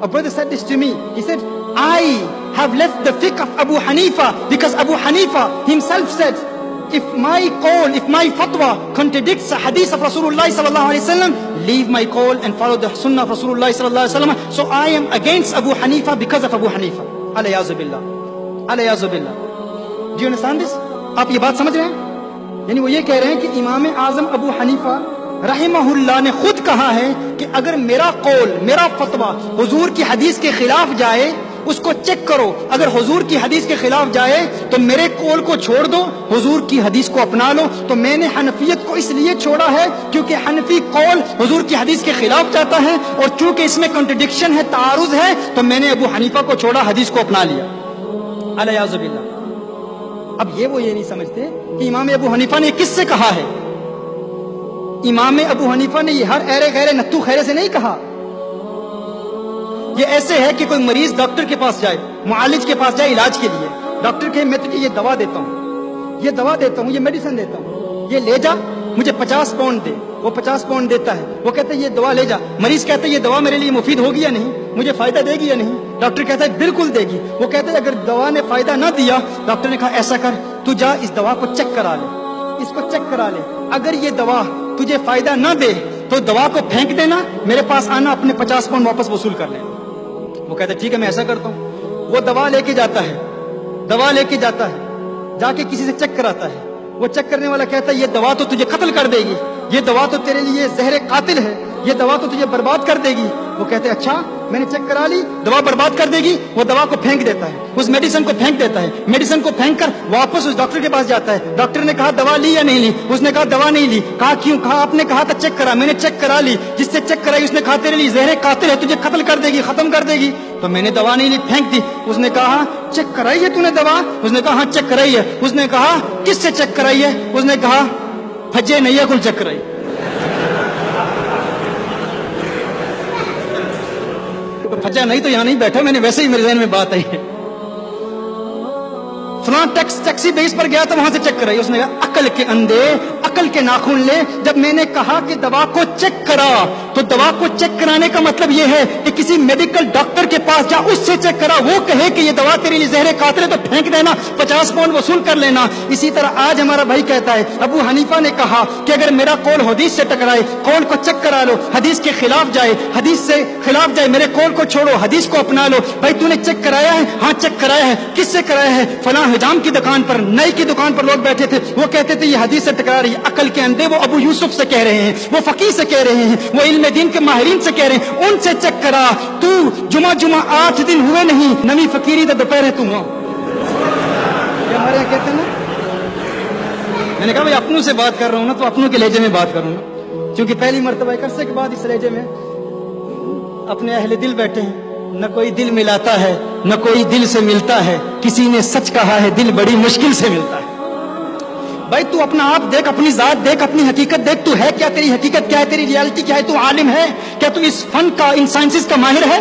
A brother said this to me. He said, I have left the fiqh of Abu Hanifa because Abu Hanifa himself said, if my call, if my fatwa contradicts the hadith of Rasulullah sallallahu alaihi wasallam, leave my call and follow the sunnah of Rasulullah sallallahu alaihi wasallam. So I am against Abu Hanifa because of Abu Hanifa. Alayyazu billah. Alayyazu billah. Do you understand this? آپ یہ بات سمجھ رہے ہیں؟ یعنی وہ یہ کہہ رہے ہیں کہ امام اعظم ابو حنیفہ رحمہ اللہ نے خود کہا ہے کہ اگر میرا قول، میرا فتویٰ حضور کی حدیث کے خلاف جائے اس کو چیک کرو، اگر حضور کی حدیث کے خلاف جائے تو میرے قول کو چھوڑ دو، حضور کی حدیث کو اپنا لو. تو میں نے حنفیت کو اس لیے چھوڑا ہے کیونکہ حنفی قول حضور کی حدیث کے خلاف جاتا ہے، اور چونکہ اس میں کنٹرڈکشن ہے، تعارض ہے، تو میں نے ابو حنیفہ کو چھوڑا، حدیث کو اپنا لیا. الیاذ باللہ. اب وہ یہ نہیں سمجھتے کہ امام ابو حنیفہ نے کس سے کہا ہے. امام ابو حنیفہ نے یہ ہر ایرے غیرے نتو خیرے سے نہیں کہا. یہ ایسے ہے کہ کوئی مریض ڈاکٹر کے پاس جائے، معالج کے پاس جائے علاج کے لیے، ڈاکٹر کہے میں تجھے یہ دوا دیتا ہوں، یہ دوا دیتا ہوں، یہ میڈیسن دیتا ہوں، یہ لے جا، مجھے 50 پاؤنڈ دے. وہ 50 پاؤنڈ دیتا ہے، وہ کہتا ہے یہ دوا لے جا. مریض کہتا ہے یہ دوا میرے لیے مفید ہوگی یا نہیں، مجھے فائدہ دے گی یا نہیں. ڈاکٹر کہتا ہے بالکل دے گی. وہ کہتا ہے اگر دوا نے فائدہ نہ دیا، ڈاکٹر نے کہا ایسا کر، تو جا اس دوا کو چیک کرا لے، اس کو چیک کرا لے، اگر یہ دوا تجھے فائدہ نہ دے تو دوا کو پھینک دینا، میرے پاس آنا، اپنے 50 پاؤنڈ واپس وصول کر لینا. وہ کہتا ہے ٹھیک ہے میں ایسا کرتا ہوں. وہ دوا لے کے جاتا ہے، دوا لے کے جاتا ہے، جا کے کسی سے چیک کراتا ہے. وہ چیک کرنے والا کہتا ہے یہ دوا تو تجھے قتل کر دے گی، یہ دوا تو تیرے لیے زہر قاتل ہے، یہ دوا تو تجھے برباد کر دے گی. وہ کہتے ہیں اچھا میں نے چیک کرا لی، دوا برباد کر دے گی. وہ دوا کو پھینک دیتا ہے، اس میڈیسن کو پھینک دیتا ہے. میڈیسن کو پھینک کر واپس اس ڈاکٹر کے پاس جاتا ہے. ڈاکٹر نے کہا دوا لی یا نہیں لی؟ اس نے کہا دوا نہیں لی. کہا کیوں؟ کہا آپ نے کہا تھا چیک کرا، میں نے چیک کرا لی. جس سے چیک کرائی اس نے کہا تیرے لیے زہر قاتل ہے، تجھے قتل کر دے گی، ختم کر دے گی. تو میں نے دوا نہیں لی، پھینک دی. اس نے کہا چیک کرائی ہے تو نے دوا؟ اس نے کہا ہاں چیک کرائی ہے. اس نے کہا کس سے چیک کرائی ہے؟ اس نے کہا پھجے نیا کل چیک کرائی. پھجا نہیں تو یہاں نہیں بیٹھا، میں نے ویسے ہی میرے ذہن میں بات آئی ہے. فلاں ٹیکسی بیس پر گیا تو وہاں سے چیک کرائی. اس نے کہا عقل کے اندھے، عقل کے ناخن لے. جب میں نے کہا کہ دوا کو چیک کرا تو دوا کو چیک کرانے کا مطلب یہ ہے کہ کسی میڈیکل ڈاکٹر کے پاس جا، اس سے چیک کرا، وہ کہے کہ یہ دوا تیرے لیے زہر قاتل ہے تو پھینک دینا، 50 پاؤنڈ وصول کر لینا. اسی طرح آج ہمارا بھائی کہتا ہے ابو حنیفہ نے کہا کہ اگر میرا قول حدیث سے ٹکرائے، قول کو چیک کرا لو، حدیث کے خلاف جائے، حدیث سے خلاف جائے، میرے قول کو چھوڑو، حدیث کو اپنا لو. بھائی تو نے چیک کرایا ہے؟ ہاں چیک کرایا ہے. کس سے کرایا ہے؟ فلاں حجام کی دکان پر، نئی کی دکان پر لوگ بیٹھے تھے، وہ کہتے تھے یہ حدیث سے ٹکرا رہی ہے. عقل کے اندھے وہ ابو یوسف سے کہہ رہے ہیں، وہ فقیہ سے کہہ رہے ہیں، وہ علم دین کے ماہرین سے کہہ رہے ہیں، ان سے چیک کرا. تو جمعہ 8 دن ہوئے نہیں، نمی فقیری دا دوپہر ہے تم. ہمارے یہاں کہتے ہیں نا، میں نے کہا بھائی اپنوں سے بات کر رہا ہوں نا تو اپنوں کے لہجے میں بات کروں نا، کیونکہ پہلی مرتبہ ایک عرصے کے بعد اس لہجے میں اپنے اہل دل بیٹھے ہیں. نہ کوئی دل ملاتا ہے، نہ کوئی دل سے ملتا ہے، کسی نے سچ کہا ہے دل بڑی مشکل سے ملتا ہے. بھائی تو اپنا آپ دیکھ، اپنی ذات دیکھ، اپنی حقیقت دیکھ. تو ہے کیا؟ تیری حقیقت کیا ہے؟ تیری ریالٹی کیا ہے؟ تو عالم ہے کیا؟ تو اس فن کا، ان سائنسز کا ماہر ہے؟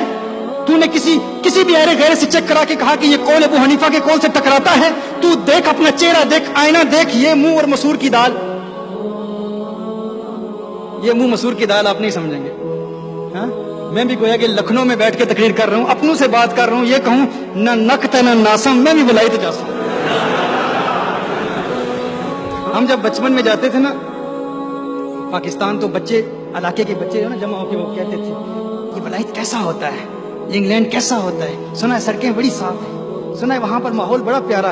تو نے کسی بھی ایرے غیر سے چیک کرا کے کہا کہ یہ قول ابو حنیفہ کے قول سے ٹکراتا ہے؟ تو دیکھ اپنا چہرہ دیکھ، آئینہ دیکھ. یہ منہ اور مسور کی دال، یہ منہ مسور کی دال آپ نہیں سمجھیں گے. ہاں میں بھی گویا کہ لکھنؤ میں بیٹھ کے تقریر کر رہا ہوں، اپنوں سے بات کر رہا ہوں، یہ کہوں نہ نقط نہ ناسم، میں بھی بلائی تو جا سکتا. ہم جب بچپن میں جاتے تھے نا پاکستان، تو بچے، علاقے کے بچے نا جمع ہو کے وہ کہتے تھے یہ ولایت کیسا ہوتا ہے، یہ انگلینڈ کیسا ہوتا ہے، سنا ہے سڑکیں بڑی صاف ہیں، سنا ہے وہاں پر ماحول بڑا پیارا